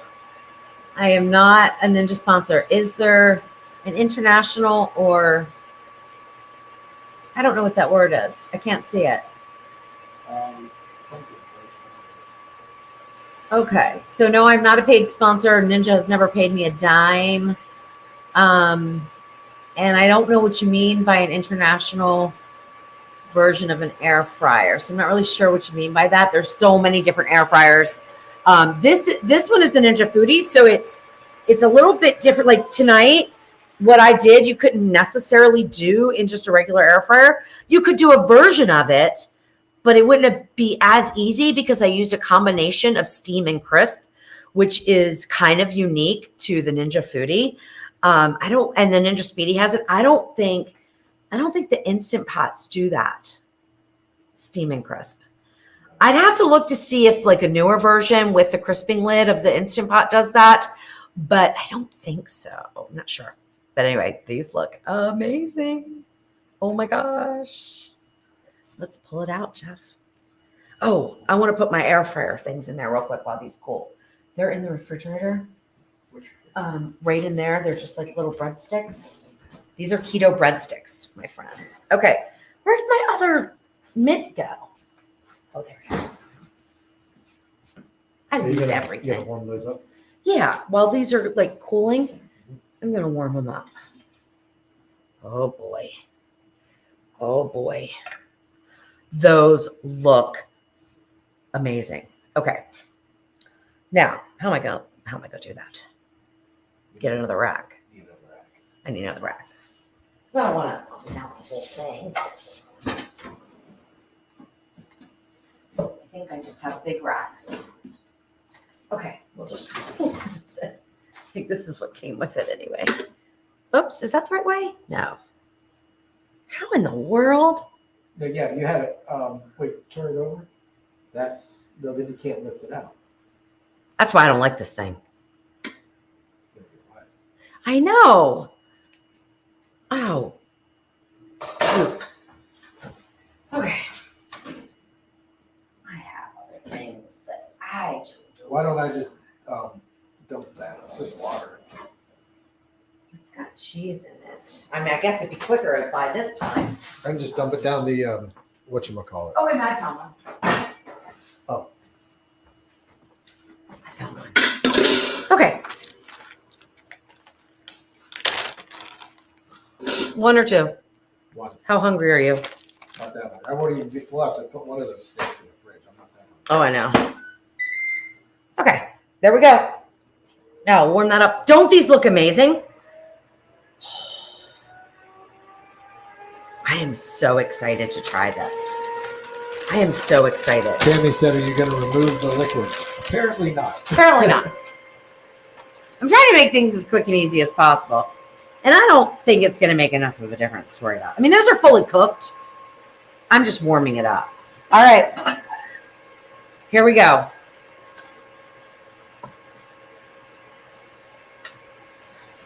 I am not a Ninja sponsor. Is there an international or, I don't know what that word is. I can't see it. Okay, so no, I'm not a paid sponsor. Ninja has never paid me a dime. And I don't know what you mean by an international version of an air fryer. So I'm not really sure what you mean by that. There's so many different air fryers. This one is the Ninja Foodie, so it's a little bit different. Like tonight, what I did, you couldn't necessarily do in just a regular air fryer. You could do a version of it, but it wouldn't be as easy because I used a combination of steam and crisp, which is kind of unique to the Ninja Foodie. And the Ninja Speedy has it. I don't think the Instant Pots do that. Steam and crisp. I'd have to look to see if like a newer version with the crisping lid of the Instant Pot does that, but I don't think so. I'm not sure. But anyway, these look amazing. Oh my gosh. Let's pull it out, Jeff. Oh, I want to put my air fryer things in there real quick while these cool. They're in the refrigerator. Right in there. They're just like little breadsticks. These are keto breadsticks, my friends. Okay. Where did my other mitt go? Oh, there it is. I lose everything. You gotta warm those up? Yeah. While these are like cooling, I'm going to warm them up. Oh, boy. Oh, boy. Those look amazing. Okay. Now, how am I going to do that? Get another rack. I need another rack. Because I don't want to clean out the whole thing. I think I just have big racks. Okay, we'll just that's it. I think this is what came with it anyway. Oops, is that the right way? No. How in the world? Yeah, you had it. Wait, turn it over. Then you can't lift it out. That's why I don't like this thing. I know. Oh, soup. Okay. I have other things, but I just. Why don't I just dump that? It's just water. It's got cheese in it. I mean, I guess it'd be quicker by this time. I can just dump it down the whatchamacallit. Oh, wait, I found one. Oh. I found one. Okay. One or two? One. How hungry are you? Not that one. I won't even we'll have to put one of those steaks in the fridge. I'm not that hungry. Oh, I know. Okay, there we go. Now warm that up. Don't these look amazing? I am so excited to try this. I am so excited. Tammy said, are you going to remove the liquid? Apparently not. Apparently not. I'm trying to make things as quick and easy as possible. And I don't think it's going to make enough of a difference to worry about. I mean, those are fully cooked. I'm just warming it up. All right. Here we go.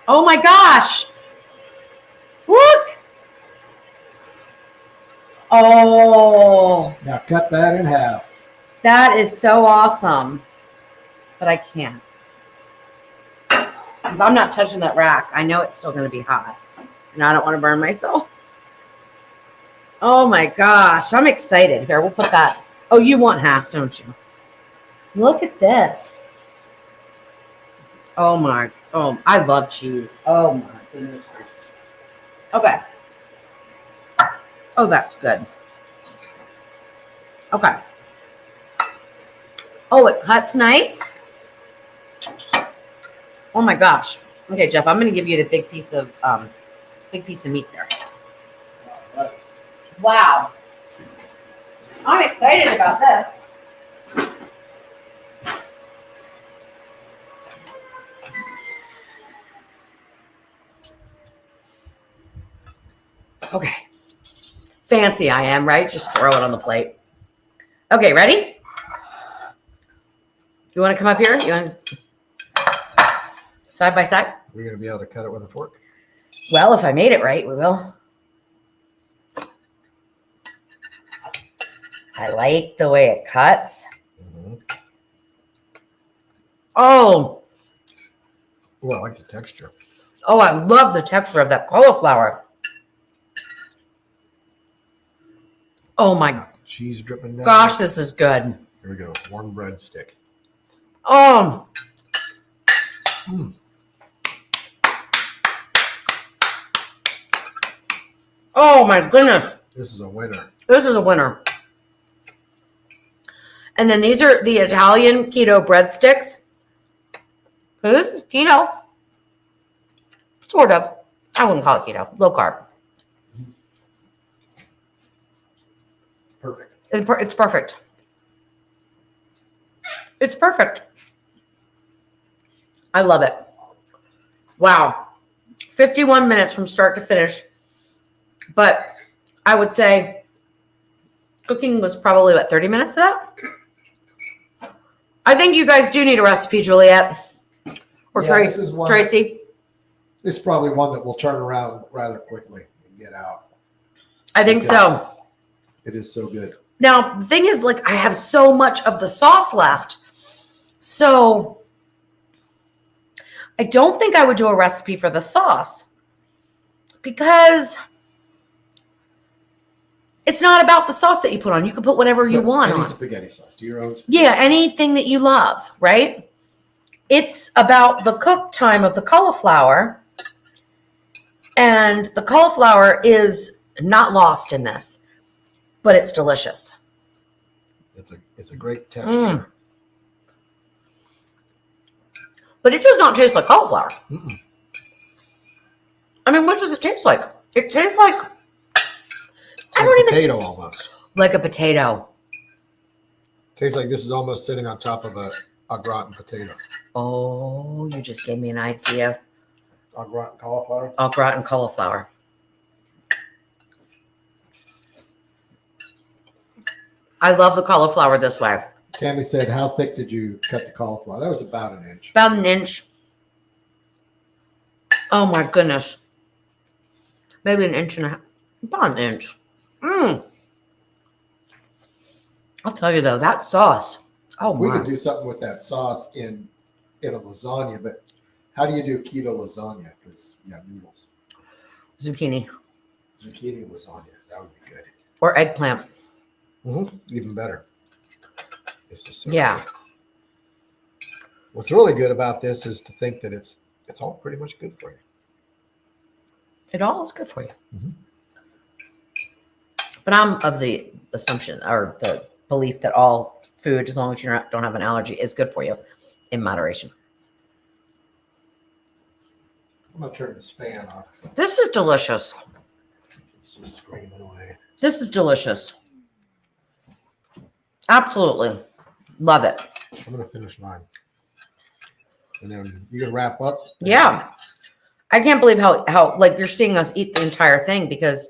Oh my gosh. Look. Oh, Now cut that in half. that is so awesome. But I can't. Because I'm not touching that rack. I know it's still going to be hot. And I don't want to burn myself. Oh my gosh. I'm excited. Here, we'll put that. Oh, you want half, don't you? Look at this. Oh my. Oh, I love cheese. Oh my goodness gracious. Okay. Oh, that's good. Okay. Oh, it cuts nice. Oh my gosh. Okay, Jeff, I'm going to give you the big piece of meat there. Wow. I'm excited about this. Okay. Fancy I am, right? Just throw it on the plate. Okay, ready? You want to come up here? You want to... Side by side? We're going to be able to cut it with a fork? Well, if I made it right, we will. I like the way it cuts. Mm-hmm. Oh, Oh, I like the texture. oh, I love the texture of that cauliflower. Oh my Cheese dripping down. gosh, this is good. Here we go. Warm breadstick. Oh, Mm. oh my goodness. This is a winner. This is a winner. And then these are the Italian keto breadsticks. This is keto. Sort of. I wouldn't call it keto. Low carb. Perfect. It's perfect. It's perfect. I love it. Wow. 51 minutes from start to finish. But I would say cooking was probably, what, 30 minutes of that? I think you guys do need a recipe, Juliet. Or Yeah, this is one- Tracy. This is probably one that will turn around rather quickly and get out. I think so. It is so good. Now, the thing is, like, I have so much of the sauce left. So I don't think I would do a recipe for the sauce because it's not about the sauce that you put on. You can put whatever you want Any on. spaghetti sauce. Do your own spaghetti. Yeah, anything that you love, right? It's about the cook time of the cauliflower. And the cauliflower is not lost in this, but it's delicious. It's a great texture. Mm. But it does not taste like cauliflower. Mm-mm. I mean, what does it taste like? It tastes like, I don't even, Potato almost. like a potato. Tastes like this is almost sitting on top of a gratin potato. Oh, you just gave me an idea. Au gratin cauliflower. Au gratin cauliflower. I love the cauliflower this way. Tammy said, how thick did you cut the cauliflower? That was about an inch. About an inch. Oh my goodness. Maybe an inch and a half. About an inch. I'll tell you though, that sauce. Oh We my. could do something with that sauce in a lasagna, but how do you do keto lasagna? Because noodles, Zucchini zucchini lasagna, that would be good. or eggplant. Even better. This is so Yeah. good. What's really good about this is to think that it's all pretty much good for you. It all is good for you. Mhm. But I'm of the assumption or the belief that all food, as long as you don't have an allergy, is good for you in moderation. I'm gonna turn this fan off. This is delicious. It's just screaming away. This is delicious. Absolutely. Love it. I'm gonna finish mine, and then you can wrap up. Yeah. I can't believe how like you're seeing us eat the entire thing because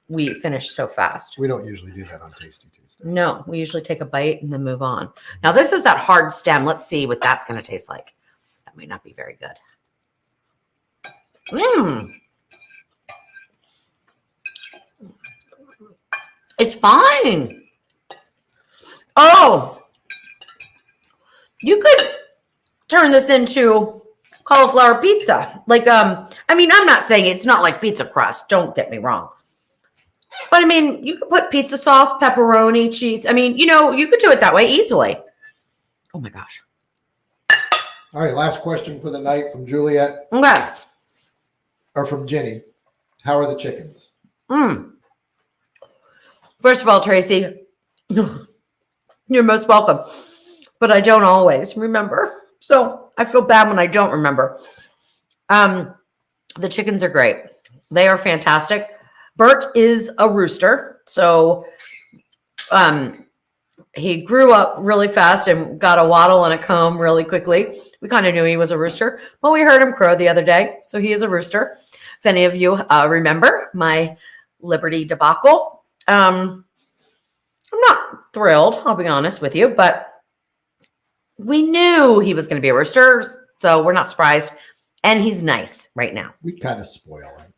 we finished so fast. We don't usually do that on Tasty Tuesday. No, we usually take a bite and then move on. Now this is that hard stem. Let's see what that's going to taste like. That may not be very good. It's fine. Oh, you could turn this into cauliflower pizza. Like, I mean, I'm not saying it's not like pizza crust. Don't get me wrong. But I mean, you could put pizza sauce, pepperoni, cheese. I mean, you could do it that way easily. Oh my gosh. All right, last question for the night from Juliet Okay. or from Jenny. How are the chickens? First of all, Tracy, you're most welcome. But I don't always remember. So I feel bad when I don't remember. The chickens are great. They are fantastic. Bert is a rooster. So he grew up really fast and got a wattle and a comb really quickly. We kind of knew he was a rooster, but we heard him crow the other day. So he is a rooster. If any of you remember my Liberty debacle, I'm not thrilled, I'll be honest with you, but we knew he was going to be a rooster, so we're not surprised. And he's nice right now. We kind of spoil him.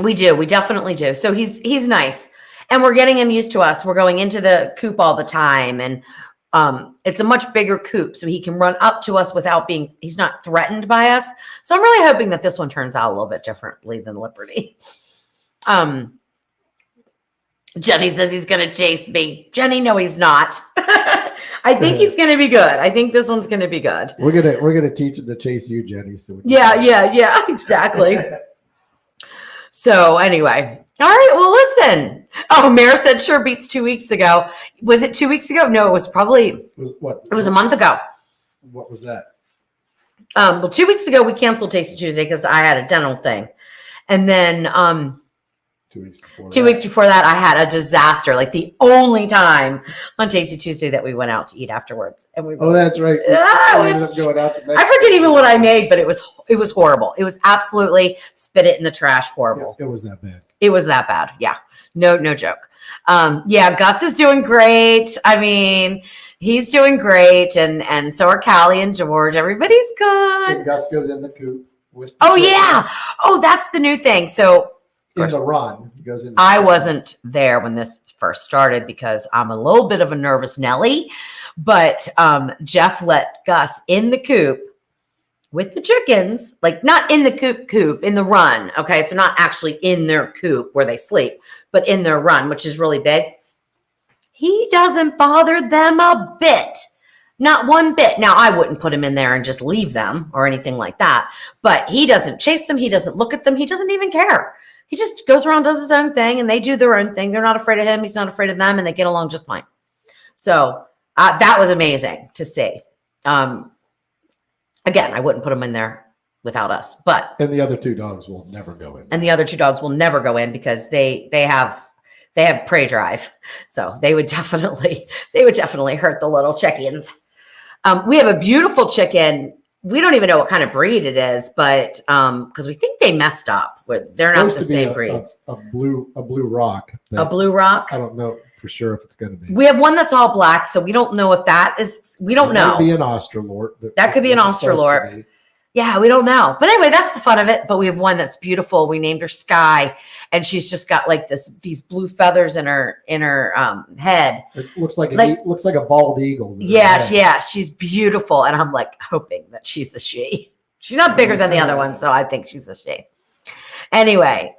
We do. We definitely do. So he's nice. And we're getting him used to us. We're going into the coop all the time. And it's a much bigger coop, so he can run up to us without he's not threatened by us. So I'm really hoping that this one turns out a little bit differently than Liberty. Jenny says he's going to chase me. Jenny, no, he's not. I think he's going to be good. I think this one's going to be good. We're gonna teach him to chase you, Jenny. So Yeah, exactly. So anyway, all right. Well, listen. Oh, Mare said sure beats 2 weeks ago. Was it 2 weeks ago? No, it was probably. It was a month ago. What was that? Well, 2 weeks ago we canceled Tasty Tuesday because I had a dental thing, and then 2 weeks before. 2 weeks before that, I had a disaster. Like the only time on Tasty Tuesday that we went out to eat afterwards, and we. Oh, that's right. Yeah, We ended up going out to Mexico. I forget even what I made, but it was horrible. It was absolutely spit it in the trash. Horrible. It was that bad. It was that bad. Yeah. No joke. Yeah, Gus is doing great. I mean, he's doing great. And so are Callie and George. Everybody's good. And Gus goes in the coop with. Oh, yeah. Oh, that's the new thing. So In the run. He goes in. I wasn't there when this first started because I'm a little bit of a nervous Nelly, but Jeff let Gus in the coop with the chickens, like not in the coop, in the run. Okay. So not actually in their coop where they sleep, but in their run, which is really big. He doesn't bother them a bit. Not one bit. Now, I wouldn't put him in there and just leave them or anything like that, but he doesn't chase them. He doesn't look at them. He doesn't even care. He just goes around, does his own thing, and they do their own thing. They're not afraid of him. He's not afraid of them, and they get along just fine. So that was amazing to see. Again, I wouldn't put him in there without us, but. And the other two dogs will never go in. And the other two dogs will never go in because they have prey drive. So they would definitely hurt the little chickens. We have a beautiful chicken. We don't even know what kind of breed it is, but because we think they messed up. They're not the same breeds. A blue rock. A blue rock. I don't know for sure if it's going to be. We have one that's all black, so we don't know if that is. We don't know. It could be an Australorp. That could be an Australorp. Yeah, we don't know. But anyway, that's the fun of it. But we have one that's beautiful. We named her Sky, and she's just got like these blue feathers in her head. It looks like a bald eagle. Yeah, she's beautiful. And I'm like hoping that she's a she. She's not bigger than the other one, so I think she's a she. Anyway,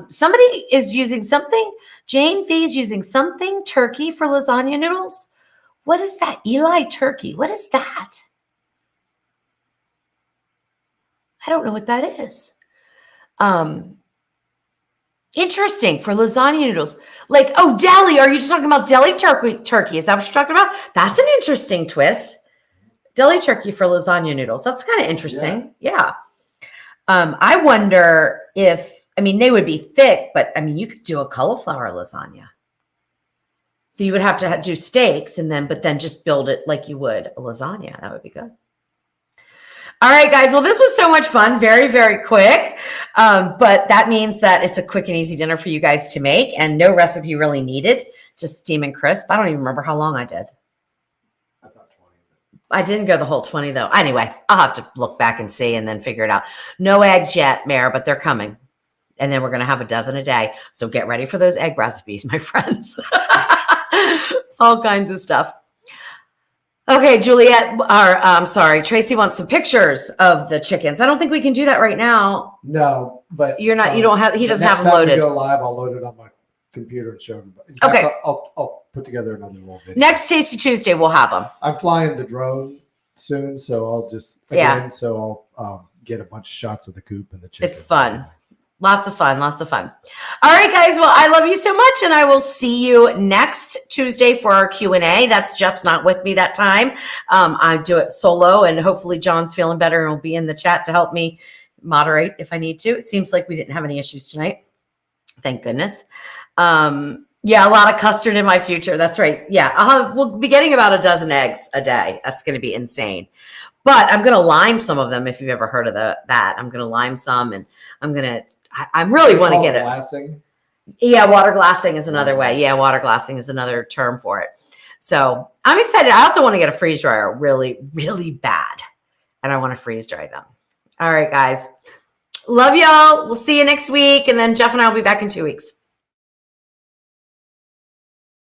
somebody is using something. Jane V is using something turkey for lasagna noodles. What is that? Eli turkey. What is that? I don't know what that is. Interesting for lasagna noodles. Like, oh, deli. Are you just talking about deli turkey? Is that what you're talking about? That's an interesting twist. Deli turkey for lasagna noodles. That's kind of interesting. Yeah. I wonder if, they would be thick, but you could do a cauliflower lasagna. You would have to do steaks but then just build it like you would a lasagna. That would be good. All right, guys. Well, this was so much fun. Very, very quick. But that means that it's a quick and easy dinner for you guys to make and no recipe really needed. Just steam and crisp. I don't even remember how long I did. I thought 20. I didn't go the whole 20 though. Anyway, I'll have to look back and see and then figure it out. No eggs yet, Mare, but they're coming. And then we're going to have a dozen a day. So get ready for those egg recipes, my friends. All kinds of stuff. Okay, Tracy wants some pictures of the chickens. I don't think we can do that right now. No, but he doesn't have them loaded. Next time we go live, I'll load it on my computer and show everybody. Okay. I'll put together another little video. Next Tasty Tuesday, we'll have them. I'm flying the drone soon, so I'll I'll get a bunch of shots of the coop and the chickens. It's fun. Lots of fun. All right, guys. Well, I love you so much, and I will see you next Tuesday for our Q&A. That's Jeff's not with me that time. I do it solo, and hopefully John's feeling better and will be in the chat to help me moderate if I need to. It seems like we didn't have any issues tonight. Thank goodness. A lot of custard in my future. That's right. Yeah, we'll be getting about a dozen eggs a day. That's going to be insane. But I'm going to lime some of them if you've ever heard of that. I'm going to lime some, and I really want to get it. Glassing? Yeah, water glassing is another way. Yeah, water glassing is another term for it. So I'm excited. I also want to get a freeze dryer really, really bad. And I want to freeze dry them. All right, guys. Love y'all. We'll see you next week. And then Jeff and I will be back in 2 weeks.